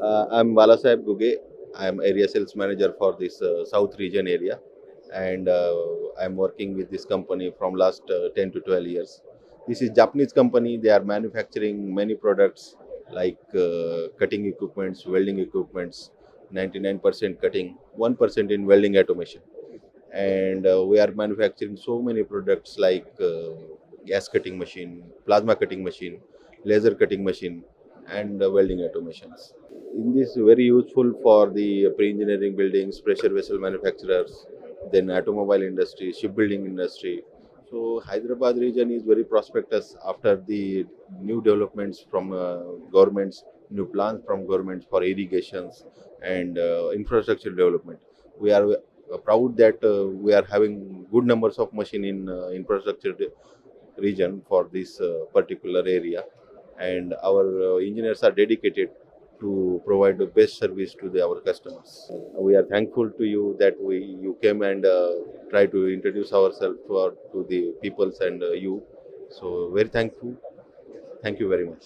I'm Balasaheb Guge. I'm area sales manager for this South region area, and I'm working with this company from last 10 to 12 years. This is Japanese company. They are manufacturing many products like cutting equipments, welding equipments, 99% cutting, 1% in welding automation. And we are manufacturing so many products like gas cutting machine, plasma cutting machine, laser cutting machine, and welding automations. In this very useful for the pre-engineering buildings, pressure vessel manufacturers, then automobile industry, shipbuilding industry. So Hyderabad region is very prosperous after the new developments from governments, new plans from governments for irrigations and infrastructure development. We are proud that we are having good numbers of machine in region for this particular area, and our engineers are dedicated to provide the best service to our customers. We are thankful to you that you came and try to introduce ourselves to the peoples and you. So very thankful. Thank you very much.